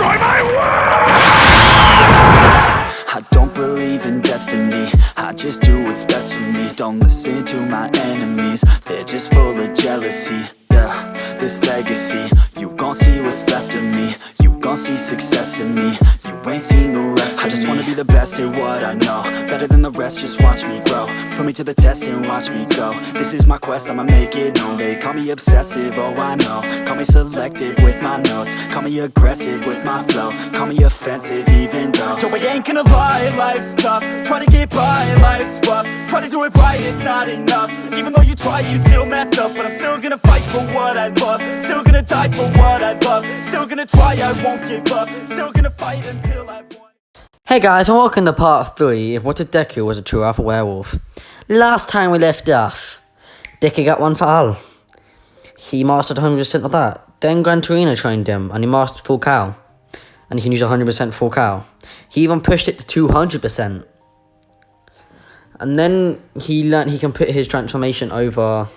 destroy my world! I don't believe in destiny, I just do what's best for me. Don't listen to my enemies, they're just full of jealousy. Yeah, this legacy, you gon' see what's left of me. You gon' see success in me, you ain't seen the rest of me. I just wanna be the best at what I know, better than the rest, just watch me grow. Put me to the test and watch me go. This is my quest, I'ma make it known. They call me obsessive, oh I know. Call me selective with my notes, call me aggressive with my flow. Call me offensive even though Joe, I ain't gonna lie, life's tough. Try to get by, life's rough. Try to do it right, it's not enough. Even though you try, you still mess up. But I'm still gonna fight for what I love. Still gonna die for what I love. Still gonna try, I won't give up. Still gonna fight until I've won. Hey guys, and welcome to part 3 of what if Deku was a true alpha werewolf. Last time we left off, Deku got one for all. He mastered 100% of that. Then Gran Torino trained him, and he mastered full cow. And he can use 100% full cow. He even pushed it to 200%. And then he learned he can put his transformation over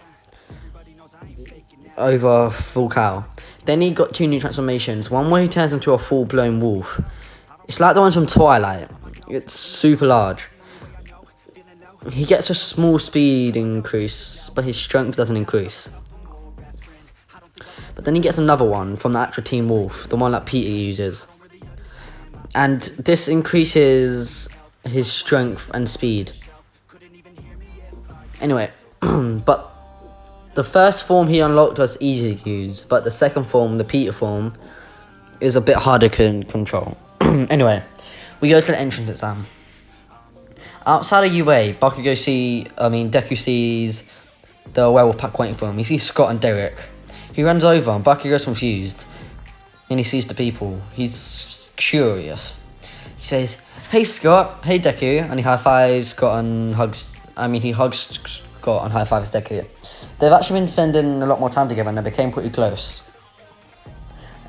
full cow. Then he got 2 new transformations. One where he turns into a full-blown wolf. It's like the ones from Twilight. It's super large. He gets a small speed increase, but his strength doesn't increase. But then he gets another one from the actual Team Wolf, the one that Peter uses. And this increases his strength and speed. Anyway, but the first form he unlocked was easy to use, but the second form, the Peter form, is a bit harder to control. Anyway, we go to the entrance exam. Outside of UA, Deku sees the werewolf pack waiting for him. He sees Scott and Derek. He runs over and Bakugo's confused. And he sees the people. He's curious. He says, "Hey Scott, hey Deku," and he high-fives Scott and he hugs Scott and high-fives Deku. They've actually been spending a lot more time together and they became pretty close.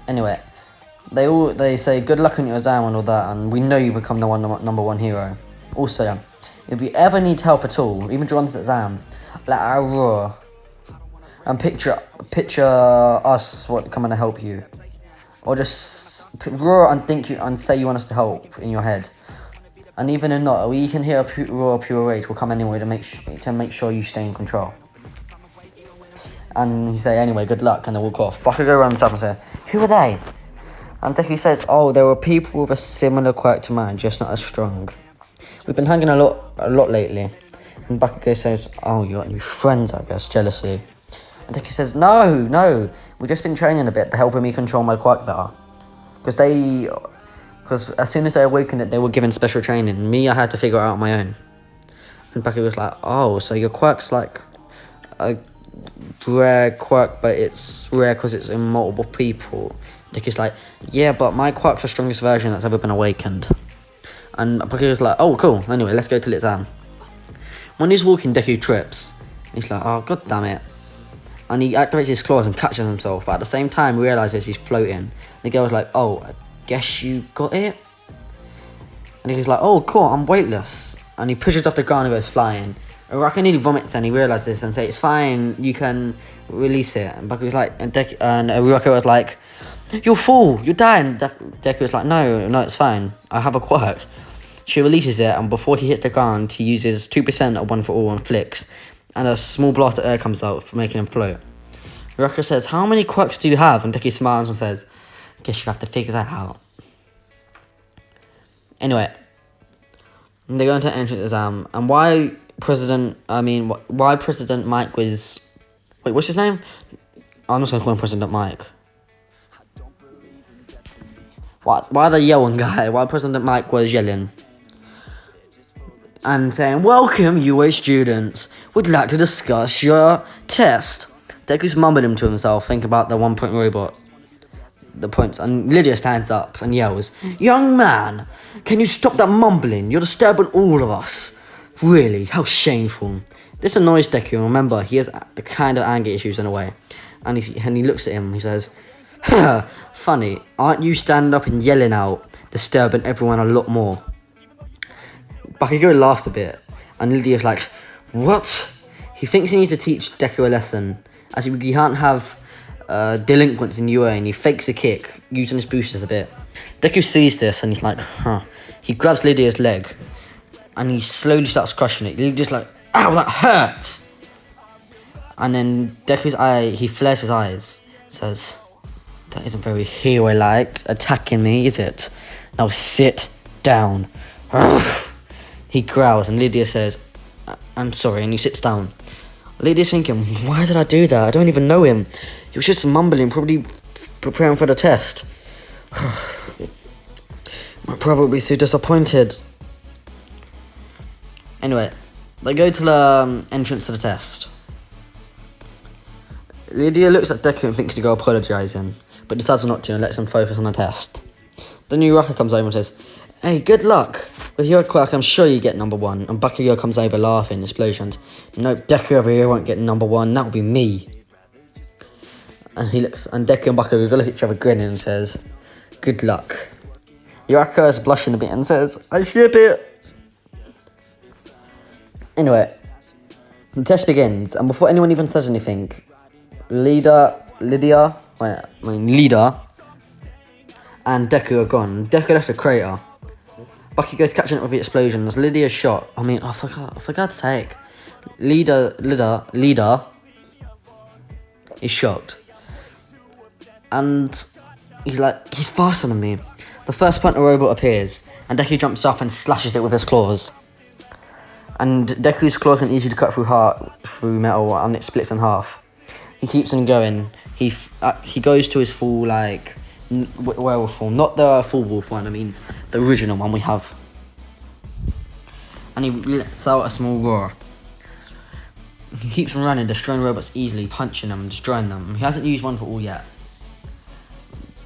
Anyway, they say good luck on your exam and all that, and we know you become the number one hero. Also, if you ever need help at all, even during this exam, let out a roar and picture us coming to help you, or just roar and say you want us to help in your head. And even if not, we can hear a roar of pure rage will come anyway to make sure you stay in control. And he say, anyway, good luck, and they walk off. Bakugo runs up and says, "Who are they?" And Deku says, "Oh, there were people with a similar quirk to mine, just not as strong. We've been hanging a lot lately." And Bakugo says, "Oh, you got new friends, I guess," jealously. And Deku says, No, we've just been training a bit to helping me control my quirk better. Because as soon as they awakened it, they were given special training. Me, I had to figure it out on my own." And Bakugo's like, "Oh, so your quirk's like a rare quirk, but it's rare because it's in multiple people." Deku's like, "Yeah, but my quirk's the strongest version that's ever been awakened." And Bakugo's like, "Oh, cool. Anyway, let's go to the exam." When he's walking, Deku trips. He's like, "Oh, god damn it." And he activates his claws and catches himself, but at the same time he realises he's floating. The girl's like, "Oh, I guess you got it?" And he's like, "Oh, cool, I'm weightless." And he pushes off the ground and goes flying. Uraka nearly vomits and he realises this and says, "It's fine, you can release it." And Bakugo's like, and Uraka was like, "You'll fall, you're dying." Deku was like, no, it's fine, I have a quirk." She releases it, and before he hits the ground, he uses 2% of One for All and flicks, and a small blast of air comes out, making him float. Uraka says, "How many quirks do you have?" And Deku smiles and says, "Guess you have to figure that out." Anyway, they go into the entrance exam, and why President Mike was... Wait, what's his name? I'm just going to call him President Mike. Why the yelling guy? Why President Mike was yelling and saying, "Welcome, UA students. We'd like to discuss your test." Deku's mumbling him to himself, think about the 1-point robot. The points, and Lydia stands up and yells, "Young man, can you stop that mumbling? You're disturbing all of us. Really, how shameful." This annoys Deku, and remember, he has a kind of anger issues in a way. And he looks at him and he says, "Funny, aren't you standing up and yelling out, disturbing everyone a lot more?" Bakugo laughs a bit, and Lydia's like, "What?" He thinks he needs to teach Deku a lesson, as he can't have delinquents in UA, and he fakes a kick, using his boosters a bit. Deku sees this and he's like, huh. He grabs Lydia's leg and he slowly starts crushing it. Lydia's like, ow, that hurts! And then Deku's eye, he flares his eyes, says, that isn't very hero-like, attacking me, is it? Now sit down. He growls and Lydia says, I'm sorry, and he sits down. Lydia's thinking, why did I do that? I don't even know him. He was just mumbling, probably preparing for the test. My brother would be so disappointed. Anyway, they go to the entrance to the test. Lydia looks at Deku and thinks to go apologising, but decides not to and lets him focus on the test. Then Uraka comes over and says, hey, good luck. With your quirk, I'm sure you get number 1. And Bakugo comes over laughing, explosions. Nope, Deku over here won't get number 1, that'll be me. And Deku and Bakugo look at each other grinning and says, good luck. Uraka is blushing a bit and says, I ship it. Anyway, the test begins, and before anyone even says anything, Lydia, and Deku are gone. Deku left the crater. Bucky goes catching up with the explosion as Lydia's shot. For God's sake. Lydia is shocked. And he's faster than me. The first Panther robot appears, and Deku jumps up and slashes it with his claws. And Deku's claws can easily cut through metal, and it splits in half. He keeps on going. He goes to his full werewolf form, not the full wolf one. I mean the original one we have. And he lets out a small roar. He keeps on running, destroying robots easily, punching them, destroying them. He hasn't used one for all yet.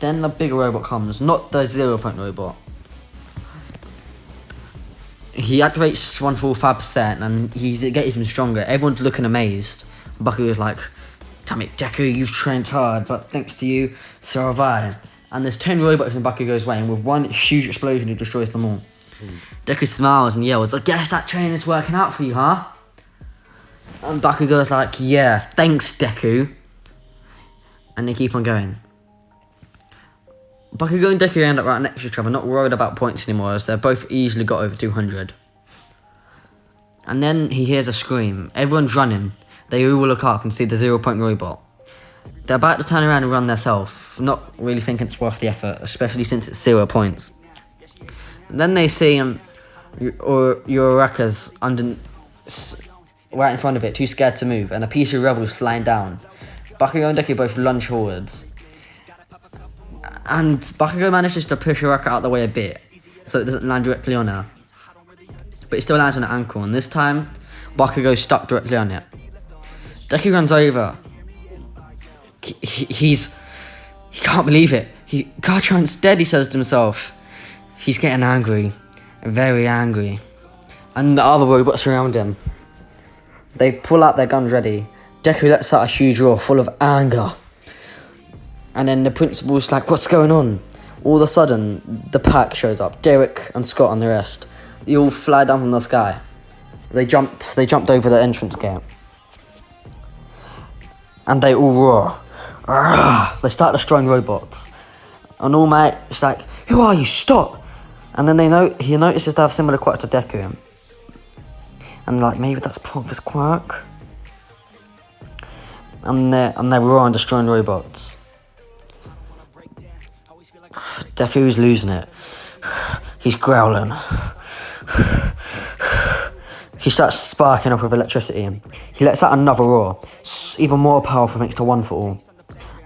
Then the bigger robot comes, not the 0-point robot. He activates one for 5% and he gets him stronger. Everyone's looking amazed. Baku is like, damn it, Deku, you've trained hard, but thanks to you, so have I. And there's 10 robots in Bakugo's way, and with one huge explosion, he destroys them all. Deku smiles and yells, I guess that training's working out for you, huh? And Bakugo's like, yeah, thanks, Deku. And they keep on going. Bakugo and Deku end up right next to each other, not worried about points anymore, as they've both easily got over 200. And then he hears a scream. Everyone's running. They all look up and see the 0-point robot. They're about to turn around and run themselves, not really thinking it's worth the effort, especially since it's 0 points. And then they see Uraka's right in front of it, too scared to move, and a piece of rubble is flying down. Bakugo and Deku both lunge forwards. And Bakugo manages to push Uraka out of the way a bit, so it doesn't land directly on her. But it still lands on her ankle, and this time, Bakugo's stuck directly on it. Deku runs over. He can't believe it. Garchom's dead, he says to himself. He's getting angry. Very angry. And the other robots around him. They pull out their guns ready. Deku lets out a huge roar full of anger. And then the principal's like, what's going on? All of a sudden, the pack shows up. Derek and Scott and the rest. They all fly down from the sky. They jumped over the entrance gate. And they all roar. They start destroying robots. And All Might is like, who are you? Stop! And then he notices they have similar quirks to Deku. And like, maybe that's part of his quirk. And they're roaring, destroying robots. Deku's losing it. He's growling. He starts sparking up with electricity. He lets out another roar, even more powerful thanks to One for All.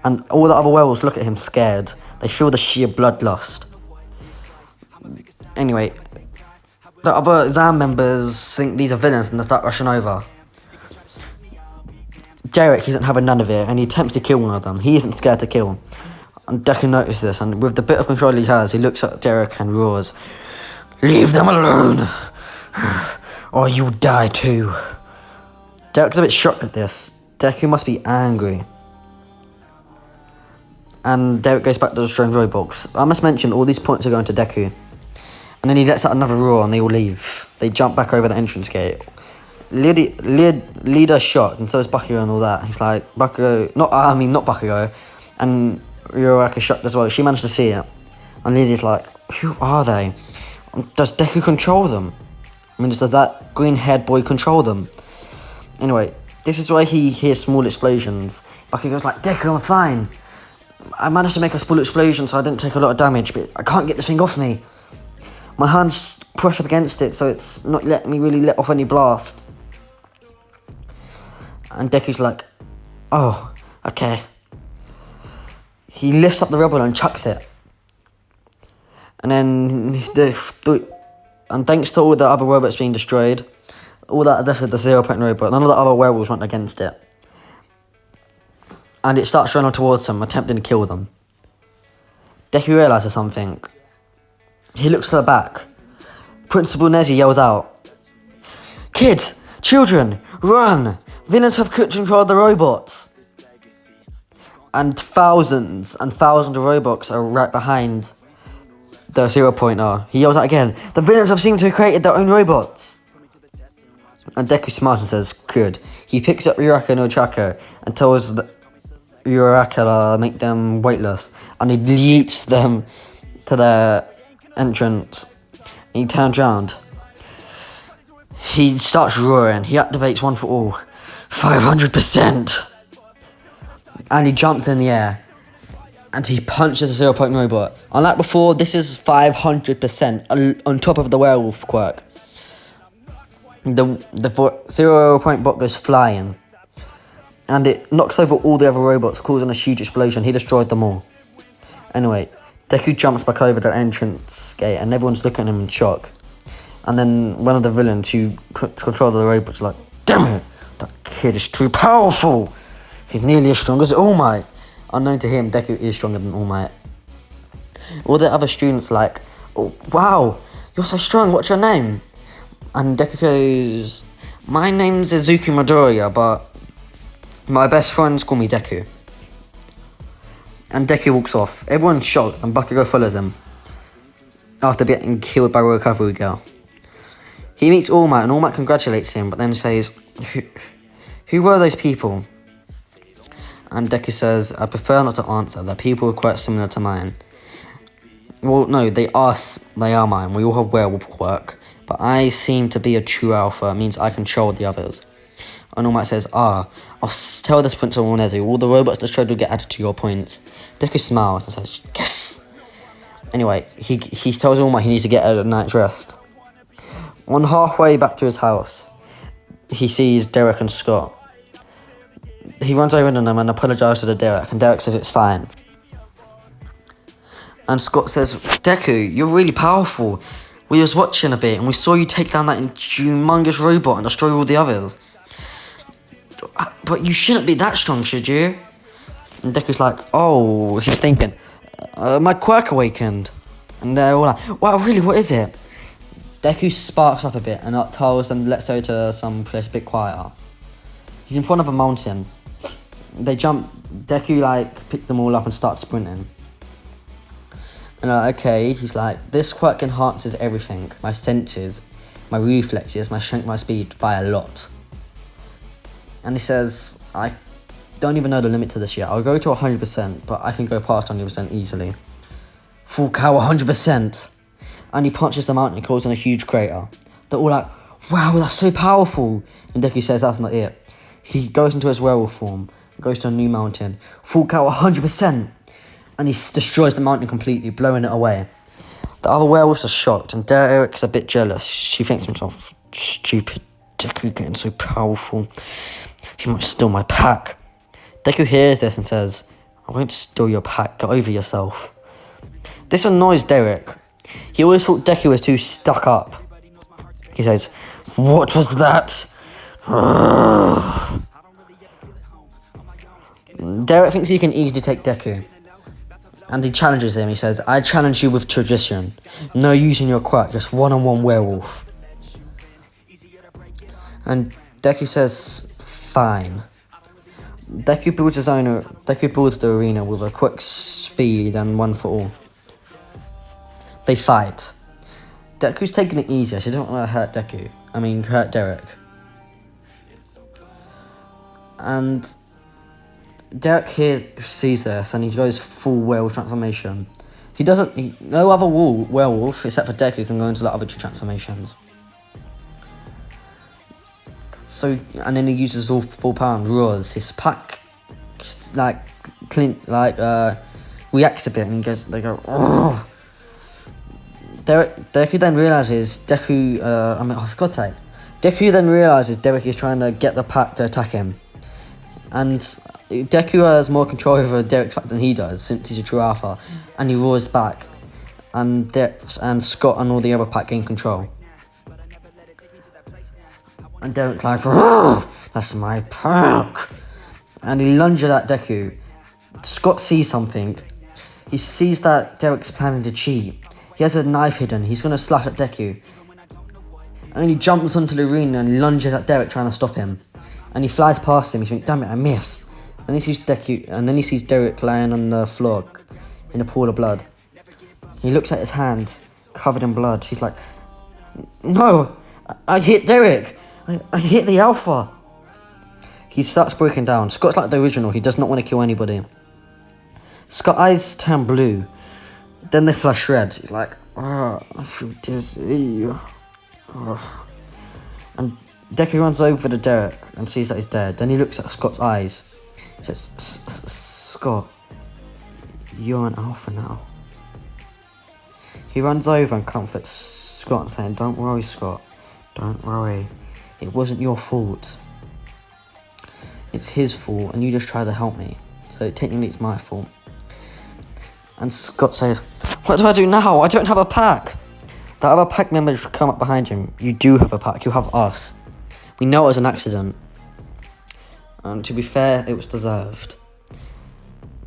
And all the other werewolves look at him scared. They feel the sheer bloodlust. Anyway, the other Zam members think these are villains and they start rushing over. Derek isn't having none of it and he attempts to kill one of them. He isn't scared to kill. And Deku notices this, and with the bit of control he has, he looks at Derek and roars, leave them alone, or you'll die too. Derek's a bit shocked at this. Deku must be angry. And Derek goes back to the strange robots. I must mention, all these points are going to Deku. And then he lets out another roar and they all leave. They jump back over the entrance gate. Leader's shocked, and so is Bakugo and all that. He's like, not Bakugo. And Uraka's shocked as well. She managed to see it. And Lizzie's like, who are they? Does Deku control them? I mean, does that green-haired boy control them? Anyway, this is why he hears small explosions. Like, he goes like, Deku, I'm fine. I managed to make a small explosion, so I didn't take a lot of damage, but I can't get this thing off me. My hands push up against it, so it's not letting me really let off any blast. And Deku's like, oh, okay. He lifts up the rubble and chucks it. And then, and thanks to all the other robots being destroyed, all that left of the 0-point robot, none of the other werewolves went against it. And it starts running towards them, attempting to kill them. Deku realises something. He looks to the back. Principal Neji yells out, kids, children, run! Villains have controlled the robots! And thousands of robots are right behind the 0-pointer. He yells out again, the villains have seemed to have created their own robots! And Deku smiles and says, good. He picks up Uraka and Ochako and tells Uraka to make them weightless. And he leads them to their entrance. And he turns around. He starts roaring. He activates one for all. 500%! And he jumps in the air. And he punches the 0-point robot. Unlike before, this is 500% on top of the werewolf quirk. The 0-point bot goes flying. And it knocks over all the other robots, causing a huge explosion. He destroyed them all. Anyway, Deku jumps back over the entrance gate and everyone's looking at him in shock. And then one of the villains who controlled the robots is like, damn it, that kid is too powerful. He's nearly as strong as All Might. Unknown to him, Deku is stronger than All Might. All the other students like, oh, wow, you're so strong, what's your name? And Deku goes, my name's Izuku Midoriya, but my best friends call me Deku. And Deku walks off. Everyone's shocked and Bakugo follows him. After getting killed by Recovery Girl. He meets All Might and All Might congratulates him, but then says, who were those people? And Deku says, I prefer not to answer. Their people are quite similar to mine. Well, no, they are mine. We all have werewolf quirk. But I seem to be a true alpha. It means I control the others. And All Might says, I'll tell this Principal Nezu. All the robots destroyed will get added to your points. Deku smiles and says, yes! Anyway, he tells All Might he needs to get a night's rest. On halfway back to his house, he sees Derek and Scott. He runs over to them and apologises to Derek. And Derek says it's fine. And Scott says, Deku, you're really powerful. We was watching a bit and we saw you take down that humongous robot and destroy all the others. But you shouldn't be that strong, should you? And Deku's like, oh, he's thinking, my quirk awakened. And they're all like, wow, really, what is it? Deku sparks up a bit and tells them let's go to some place a bit quieter. He's in front of a mountain. They jump, Deku picked them all up and starts sprinting. And okay, he's like, this quirk enhances everything. My senses, my reflexes, my strength, my speed by a lot. And he says, I don't even know the limit to this yet. I'll go to 100%, but I can go past 100% easily. Full cow, 100%. And he punches the mountain, causing a huge crater. They're all like, wow, that's so powerful. And Deku says that's not it. He goes into his werewolf form, goes to a new mountain. Full cow, 100%. And he destroys the mountain completely, blowing it away. The other werewolves are shocked, and Derek's a bit jealous. She thinks to himself, stupid Deku getting so powerful. He might steal my pack. Deku hears this and says, I won't steal your pack, get over yourself. This annoys Derek. He always thought Deku was too stuck up. He says, what was that? Derek thinks he can easily take Deku. And he challenges him. He says, I challenge you with tradition. No using your quirk, just one-on-one werewolf. And Deku says, fine. Deku builds the arena with a quick speed and one for all. They fight. Deku's taking it easier, so he doesn't want to hurt Derek. And Derek here sees this and he goes full werewolf transformation. No other werewolf except for Deku can go into the other two transformations. So, and then he uses all full power and roars. His pack, reacts a bit, and they go, oh. Deku then realizes Deku then realizes Derek is trying to get the pack to attack him, and Deku has more control over Derek's pack than he does since he's a true alpha, and he roars back, and Scott and all the other pack gain control. And Derek's like, oh, that's my pack, and he lunges at Deku. Scott sees something. He sees that Derek's planning to cheat. He has a knife hidden. He's going to slash at Deku. And he jumps onto the arena and lunges at Derek, trying to stop him. And he flies past him. He's like, damn it, I missed. And he sees Derek lying on the floor in a pool of blood. He looks at his hand, covered in blood. He's like, no, I hit Derek. I hit the alpha. He starts breaking down. Scott's like the original. He does not want to kill anybody. Scott's eyes turn blue. Then they flash red. He's like, oh, I feel dizzy. Oh. And Deku runs over to Derek and sees that he's dead. Then he looks at Scott's eyes. He says, Scott, you're an alpha now. He runs over and comforts Scott, saying, don't worry, Scott. Don't worry. It wasn't your fault. It's his fault, and you just tried to help me. So technically it's my fault. And Scott says, what do I do now? I don't have a pack. The other pack members come up behind him. You do have a pack. You have us. We know it was an accident. And to be fair, it was deserved.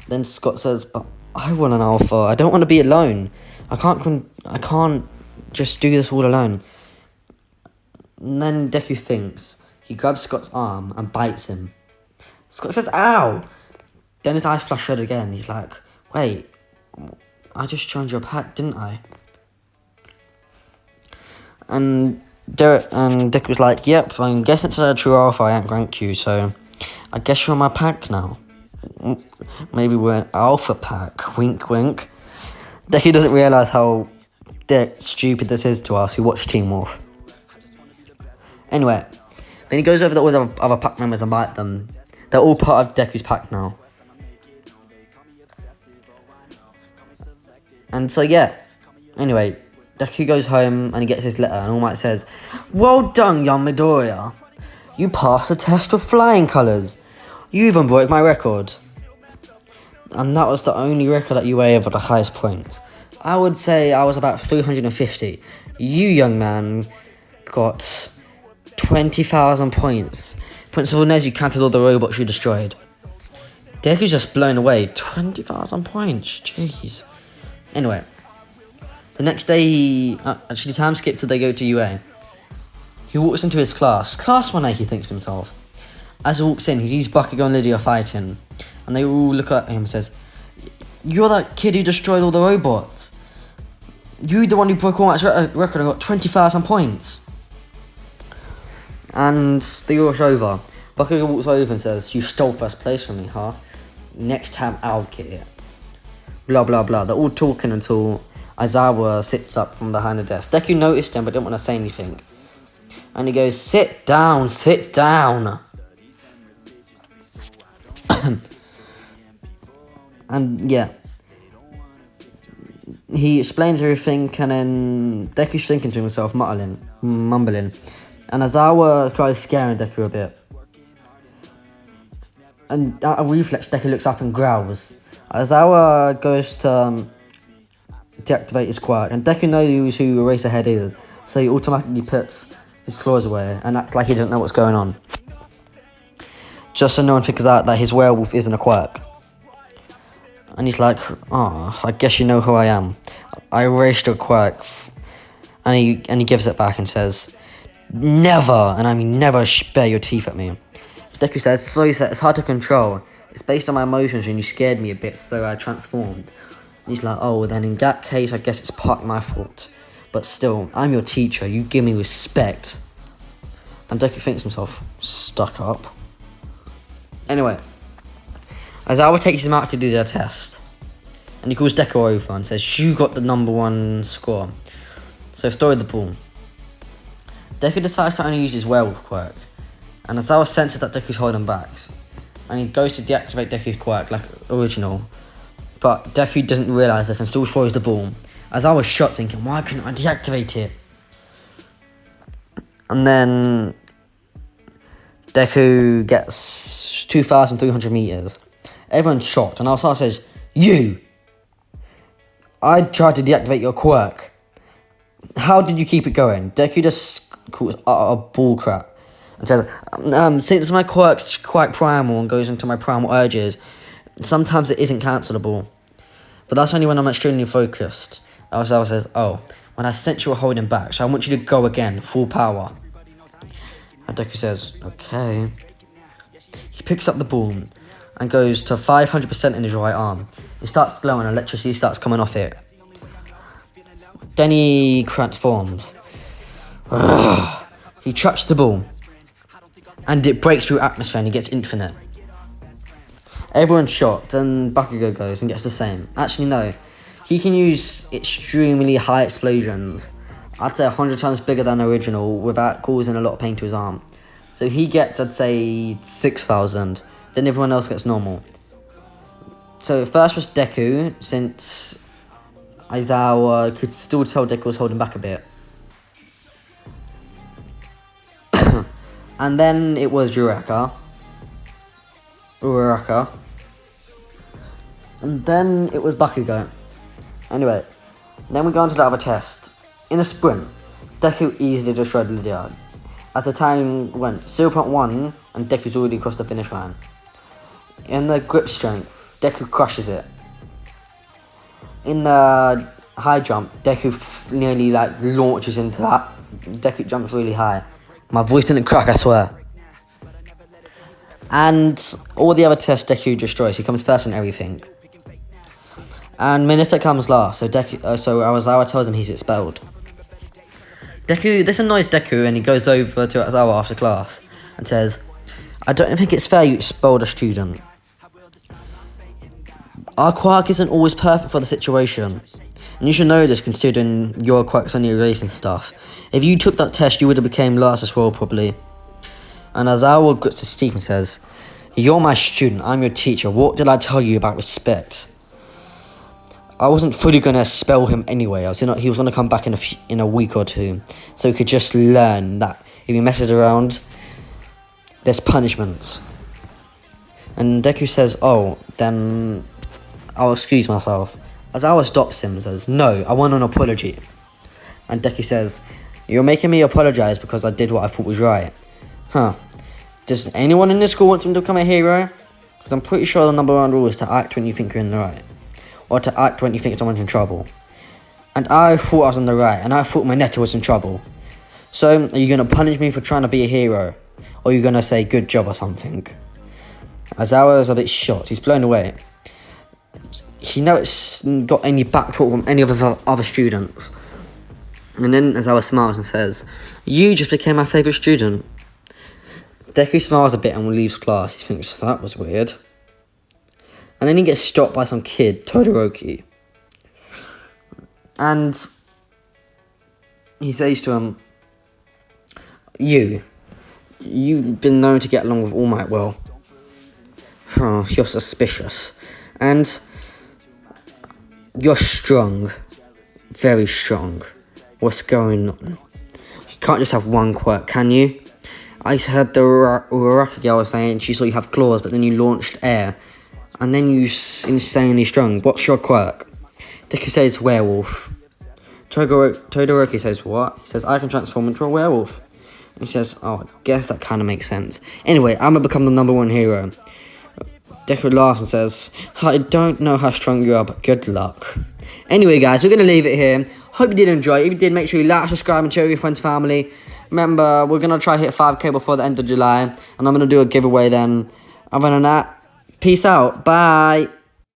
Then Scott says, but I want an alpha. I don't want to be alone. I can't just do this all alone. And then Deku thinks. He grabs Scott's arm and bites him. Scott says, ow! Then his eyes flash red again. He's like, wait, I just joined your pack, didn't I? And Deku was like, yep, I guess it's a true alpha, I outrank you, so I guess you're my pack now. Maybe we're an alpha pack, wink wink. Deku doesn't realise how stupid this is to us who watch Teen Wolf. Anyway, then he goes over to all the other pack members and bites them. They're all part of Deku's pack now. And so yeah, anyway, Deku goes home and he gets his letter, and All Might says, well done, young Midoriya. You passed the test with flying colours. You even broke my record. And that was the only record at UA of the highest points. I would say I was about 350. You, young man, got 20,000 points. Principal Nezu counted all the robots you destroyed. Deku's just blown away. 20,000 points. Jeez. Anyway. The next day, actually time skip till they go to UA. He walks into his class. Class 1A, he thinks to himself. As he walks in, he sees Bakugo and Lydia fighting. And they all look at him and says, you're that kid who destroyed all the robots. You're the one who broke all Might's record and got 20,000 points. And they rush over. Bakugo walks over and says, you stole first place from me, huh? Next time I'll get it. Blah, blah, blah. They're all talking until Aizawa sits up from behind the desk. Deku noticed him but didn't want to say anything. And he goes, sit down, sit down. And yeah. He explains everything, and then Deku's thinking to himself, mumbling. And Aizawa tries scaring Deku a bit. And out of reflex, Deku looks up and growls. Aizawa goes to deactivate his quirk, and Deku knows who Eraserhead is, so he automatically puts his claws away and acts like he doesn't know what's going on. Just so no one figures out that his werewolf isn't a quirk. And he's like, oh, I guess you know who I am. I erased your quirk. And he gives it back and says, never, and I mean never, bare your teeth at me. Deku says, sorry sir, it's hard to control. It's based on my emotions and you scared me a bit, so I transformed. And he's like, oh, then in that case, I guess it's partly my fault. But still, I'm your teacher, you give me respect. And Deku thinks to himself, stuck up. Anyway, Aizawa takes him out to do their test. And he calls Deku over and says, you got the #1 score. So throw the ball. Deku decides to only use his werewolf quirk. And Aizawa senses that Deku's holding back. And he goes to deactivate Deku's quirk like original. But Deku doesn't realise this and still throws the ball. Aizawa's shocked, thinking, why couldn't I deactivate it? And then Deku gets 2,300 meters. Everyone's shocked, and Aizawa says, I tried to deactivate your quirk. How did you keep it going? Deku just calls a bull crap and says, since my quirk's quite primal and goes into my primal urges, sometimes it isn't cancelable. But that's only when I'm extremely focused. Aizawa says, when I sense you were holding back, so I want you to go again, full power. And Deku says, okay. He picks up the ball and goes to 500% in his right arm. It starts glowing, electricity starts coming off it. Then he transforms. He chucks the ball. And it breaks through atmosphere and he gets infinite. Everyone's shocked and Bakugo goes and gets the same. Actually, no. He can use extremely high explosions. I'd say 100 times bigger than original without causing a lot of pain to his arm. So he gets, I'd say, 6,000. Then everyone else gets normal. So first was Deku, since Aizawa could still tell Deku was holding back a bit. And then it was Uraraka. And then it was Bakugo. Anyway, then we go on to the other test. In a sprint, Deku easily destroyed Lydia. As the time went 0.1 and Deku's already crossed the finish line. In the grip strength, Deku crushes it. In the high jump, Deku nearly launches into that. Deku jumps really high. My voice didn't crack, I swear. And all the other tests Deku destroys. He comes first in everything. And Minato comes last, so Aizawa tells him he's expelled. This annoys Deku, and he goes over to Aizawa after class and says, I don't think it's fair you expelled a student. Our quirk isn't always perfect for the situation. And you should know this, considering your quirk's only erasing stuff. If you took that test, you would have became last as well, probably. And Aizawa grits his teeth and says, you're my student, I'm your teacher. What did I tell you about respect? I wasn't fully going to expel him anyway. He was going to come back in a week or two. So he could just learn that if he messes around, there's punishment. And Deku says, then I'll excuse myself. Aizawa stops him and says, no, I want an apology. And Deku says, you're making me apologise because I did what I thought was right. Huh. Does anyone in this school want him to become a hero? Because I'm pretty sure the #1 rule is to act when you think you're in the right. Or to act when you think someone's in trouble. And I thought I was in the right, and I thought Minato was in trouble. So, are you going to punish me for trying to be a hero? Or are you going to say good job or something? Aizawa is a bit shocked. He's blown away. He never got any back talk from any of the other students. And then Aizawa smiles and says, you just became my favourite student. Deku smiles a bit and leaves class. He thinks, that was weird. And then he gets stopped by some kid, Todoroki. And he says to him, you've been known to get along with All Might well. Oh, you're suspicious. And you're strong. Very strong. What's going on? You can't just have one quirk, can you? I heard the Uraraka girl was saying she saw you have claws, but then you launched air. And then you insanely strong. What's your quirk? Deku says werewolf. Todoroki says what? He says I can transform into a werewolf. And he says, I guess that kind of makes sense. Anyway, I'm going to become the #1 hero. Deku laughs and says, I don't know how strong you are, but good luck. Anyway, guys, we're going to leave it here. Hope you did enjoy it. If you did, make sure you like, subscribe, and share with your friends and family. Remember, we're going to try hit 5k before the end of July. And I'm going to do a giveaway then. Other than that, peace out. Bye.